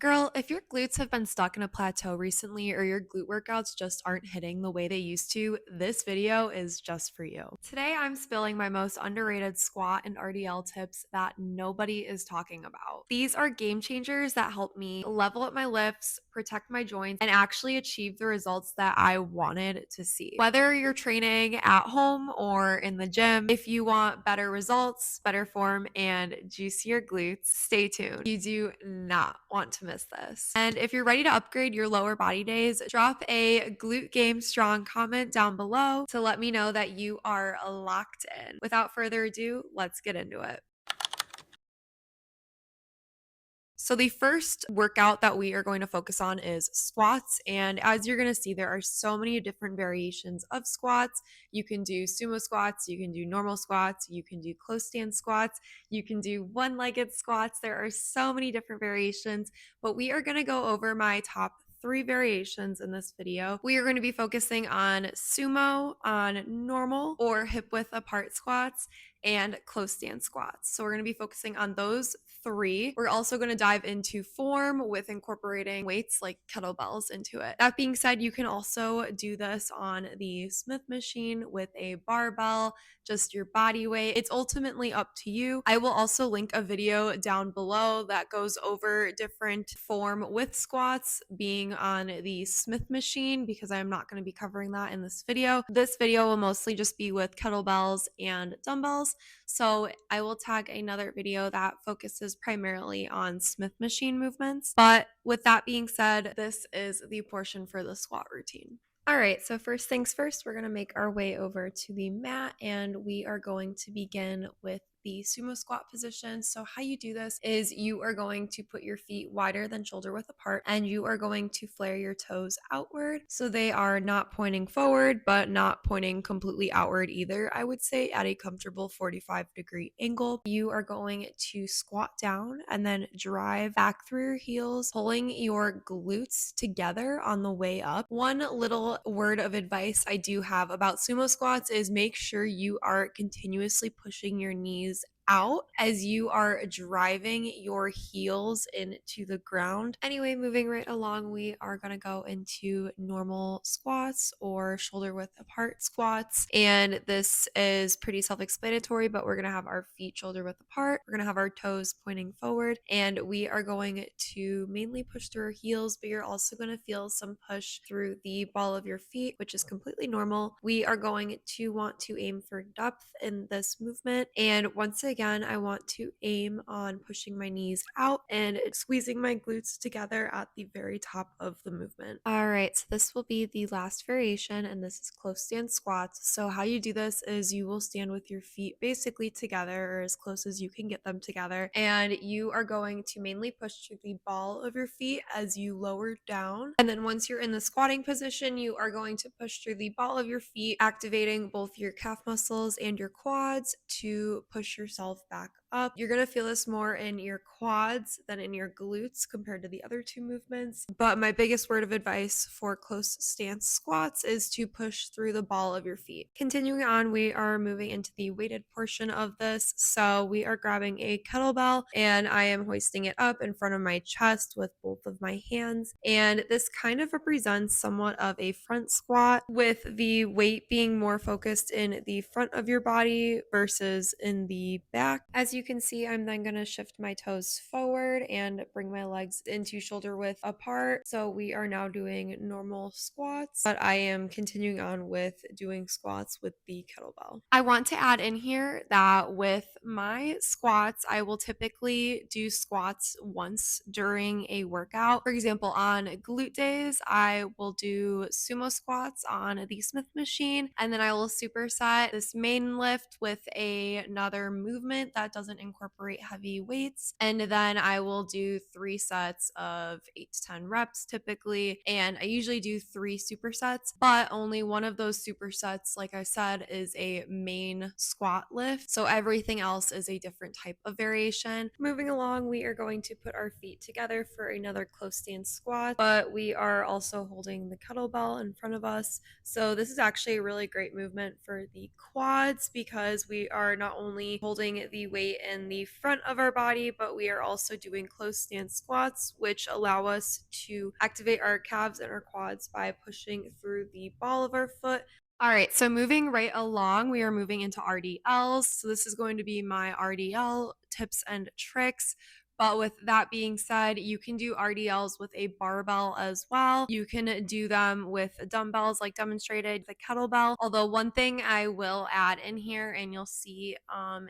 Girl, if your glutes have been stuck in a plateau recently or your glute workouts just aren't hitting the way they used to, this video is just for you. Today, I'm spilling my most underrated squat and RDL tips that nobody is talking about. These are game changers that help me level up my lifts, protect my joints, and actually achieve the results that I wanted to see. Whether you're training at home or in the gym, if you want better results, better form, and juicier glutes, stay tuned. You do not want to miss this. And if you're ready to upgrade your lower body days, drop a glute game strong comment down below to let me know that you are locked in. Without further ado, let's get into it. So the first workout that we are going to focus on is squats. And as you're going to see, there are so many different variations of squats. You can do sumo squats, you can do normal squats, you can do close stand squats, you can do one-legged squats. There are so many different variations, but we are going to go over my top 3 variations in this video. We are going to be focusing on sumo, on normal or hip width apart squats, and close stand squats. So we're going to be focusing on those 3. We're also going to dive into form with incorporating weights like kettlebells into it. That being said, you can also do this on the Smith machine with a barbell, just your body weight. It's ultimately up to you. I will also link a video down below that goes over different form with squats being on the Smith machine because I'm not going to be covering that in this video. This video will mostly just be with kettlebells and dumbbells. So I will tag another video that focuses primarily on Smith machine movements. But with that being said, this is the portion for the squat routine. All right, so first things first, we're going to make our way over to the mat and we are going to begin with the sumo squat position. So how you do this is you are going to put your feet wider than shoulder width apart and you are going to flare your toes outward. So they are not pointing forward, but not pointing completely outward either. I would say at a comfortable 45-degree angle. You are going to squat down and then drive back through your heels, pulling your glutes together on the way up. One little word of advice I do have about sumo squats is make sure you are continuously pushing your knees out as you are driving your heels into the ground. Anyway, moving right along, we are going to go into normal squats or shoulder width apart squats. And this is pretty self-explanatory, but we're going to have our feet shoulder width apart. We're going to have our toes pointing forward and we are going to mainly push through our heels, but you're also going to feel some push through the ball of your feet, which is completely normal. We are going to want to aim for depth in this movement. And once again, I want to aim on pushing my knees out and squeezing my glutes together at the very top of the movement. All right, so this will be the last variation, and this is close stand squats. So how you do this is you will stand with your feet basically together or as close as you can get them together, and you are going to mainly push through the ball of your feet as you lower down. And then once you're in the squatting position, you are going to push through the ball of your feet, activating both your calf muscles and your quads to push yourself back up. You're going to feel this more in your quads than in your glutes compared to the other 2 movements. But my biggest word of advice for close stance squats is to push through the ball of your feet. Continuing on, we are moving into the weighted portion of this. So we are grabbing a kettlebell and I am hoisting it up in front of my chest with both of my hands. And this kind of represents somewhat of a front squat with the weight being more focused in the front of your body versus in the back. As you can see, I'm then going to shift my toes forward and bring my legs into shoulder width apart. So we are now doing normal squats, but I am continuing on with doing squats with the kettlebell. I want to add in here that with my squats, I will typically do squats once during a workout. For example, on glute days, I will do sumo squats on the Smith machine, and then I will superset this main lift with another movement that doesn't incorporate heavy weights. And then I will do 3 sets of 8 to 10 reps typically. And I usually do 3 supersets, but only one of those supersets, like I said, is a main squat lift. So everything else is a different type of variation. Moving along, we are going to put our feet together for another close stand squat, but we are also holding the kettlebell in front of us. So this is actually a really great movement for the quads because we are not only holding the weight in the front of our body, but we are also doing close stance squats, which allow us to activate our calves and our quads by pushing through the ball of our foot. All right, so moving right along, we are moving into RDLs. So this is going to be my RDL tips and tricks. But with that being said, you can do RDLs with a barbell as well. You can do them with dumbbells like demonstrated, the kettlebell. Although one thing I will add in here, and you'll see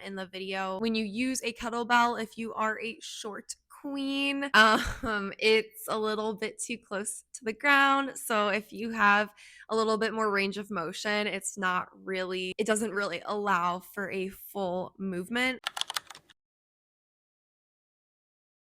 in the video, when you use a kettlebell, if you are a short queen, it's a little bit too close to the ground. So if you have a little bit more range of motion, it doesn't really allow for a full movement.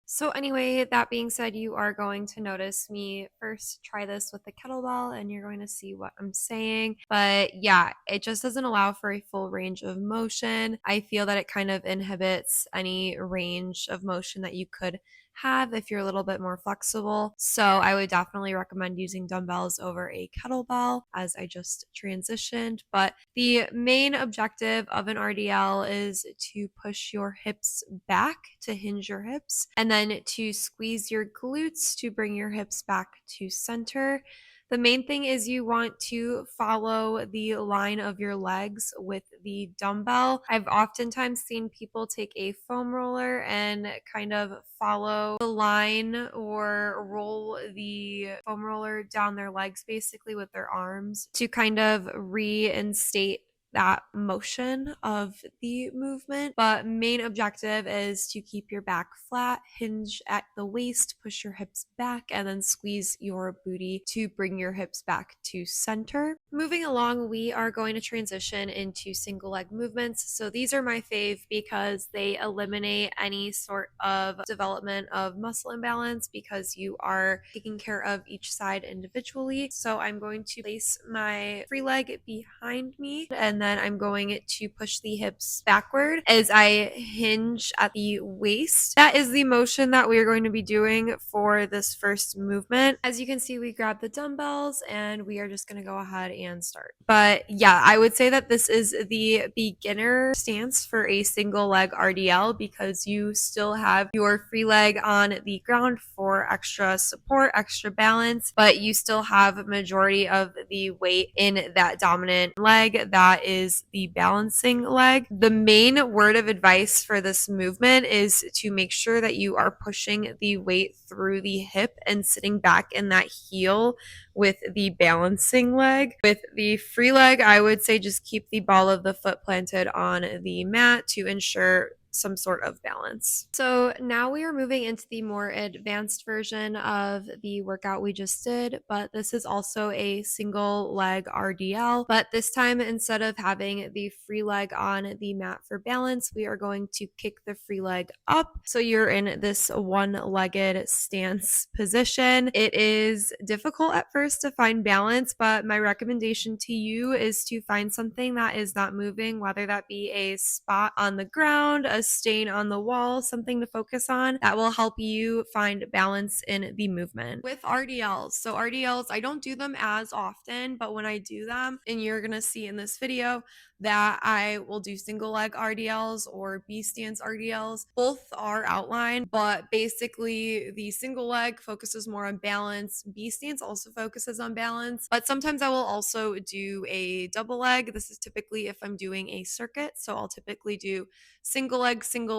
So anyway, that being said, you are going to notice me first try this with the kettlebell and you're going to see what I'm saying. But yeah, it just doesn't allow for a full range of motion. I feel that it kind of inhibits any range of motion that you could have if you're a little bit more flexible. So I would definitely recommend using dumbbells over a kettlebell as I just transitioned. But the main objective of an RDL is to push your hips back to hinge your hips and then to squeeze your glutes to bring your hips back to center. The main thing is you want to follow the line of your legs with the dumbbell. I've oftentimes seen people take a foam roller and kind of follow the line or roll the foam roller down their legs basically with their arms to kind of reinstate that motion of the movement. But main objective is to keep your back flat, hinge at the waist, push your hips back, and then squeeze your booty to bring your hips back to center. Moving along, we are going to transition into single leg movements. So these are my fave because they eliminate any sort of development of muscle imbalance because you are taking care of each side individually. So I'm going to place my free leg behind me and then I'm going to push the hips backward as I hinge at the waist. That is the motion that we are going to be doing for this first movement. As you can see, we grab the dumbbells and we are just going to go ahead and start. But yeah, I would say that this is the beginner stance for a single leg RDL because you still have your free leg on the ground for extra support, extra balance, but you still have a majority of the weight in that dominant leg that is the balancing leg. The main word of advice for this movement is to make sure that you are pushing the weight through the hip and sitting back in that heel with the balancing leg. With the free leg, I would say just keep the ball of the foot planted on the mat to ensure some sort of balance. So now we are moving into the more advanced version of the workout we just did, but this is also a single leg RDL. But this time, instead of having the free leg on the mat for balance, we are going to kick the free leg up. So you're in this one-legged stance position. It is difficult at first to find balance, but my recommendation to you is to find something that is not moving, whether that be a spot on the ground, a stain on the wall, something to focus on that will help you find balance in the movement. With RDLs, so RDLs, I don't do them as often, but when I do them, and you're gonna see in this video that I will do single leg RDLs or B stance RDLs. Both are outlined, but basically the single leg focuses more on balance. B stance also focuses on balance, but sometimes I will also do a double leg. This is typically if I'm doing a circuit. So I'll typically do single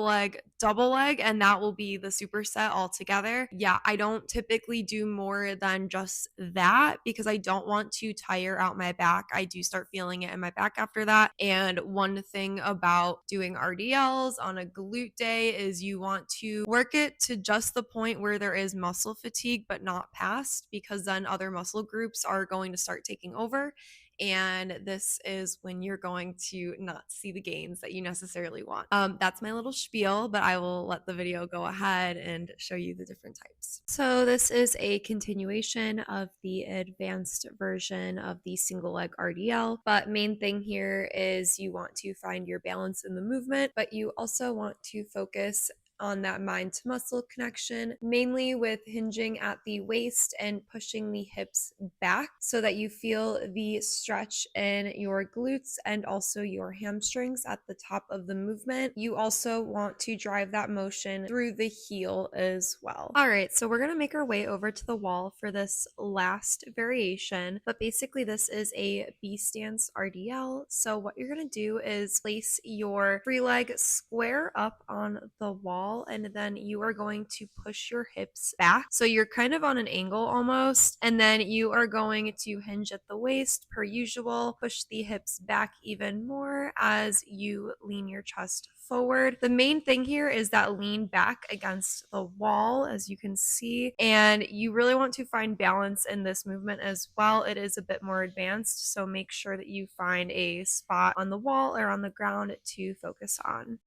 leg, double leg, and that will be the superset altogether. Yeah, I don't typically do more than just that because I don't want to tire out my back. I do start feeling it in my back after that. And one thing about doing RDLs on a glute day is you want to work it to just the point where there is muscle fatigue, but not past, because then other muscle groups are going to start taking over. And this is when you're going to not see the gains that you necessarily want. That's my little spiel, but I will let the video go ahead and show you the different types. So this is a continuation of the advanced version of the single leg RDL, but main thing here is you want to find your balance in the movement, but you also want to focus on that mind to muscle connection, mainly with hinging at the waist and pushing the hips back so that you feel the stretch in your glutes and also your hamstrings at the top of the movement. You also want to drive that motion through the heel as well. All right, so we're gonna make our way over to the wall for this last variation, but basically this is a B stance RDL. So what you're gonna do is place your free leg square up on the wall, and then you are going to push your hips back. So you're kind of on an angle almost, and then you are going to hinge at the waist per usual, push the hips back even more as you lean your chest forward. The main thing here is that lean back against the wall, as you can see, and you really want to find balance in this movement as well. It is a bit more advanced, so make sure that you find a spot on the wall or on the ground to focus on.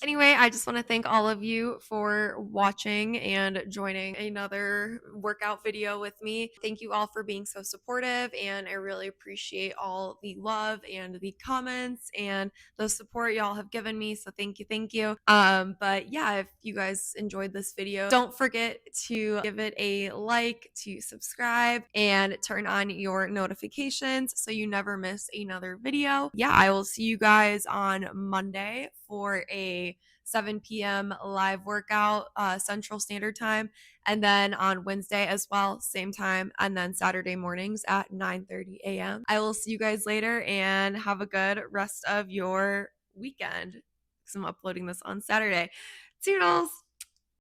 Anyway, I just want to thank all of you for watching and joining another workout video with me. Thank you all for being so supportive, and I really appreciate all the love and the comments and the support y'all have given me. So thank you, thank you. But yeah, if you guys enjoyed this video, don't forget to give it a like, to subscribe, and turn on your notifications so you never miss another video. Yeah, I will see you guys on Monday for a 7 p.m. live workout, Central Standard Time, and then on Wednesday as well, same time, and then Saturday mornings at 9:30 a.m. I will see you guys later, and have a good rest of your weekend because I'm uploading this on Saturday. Toodles!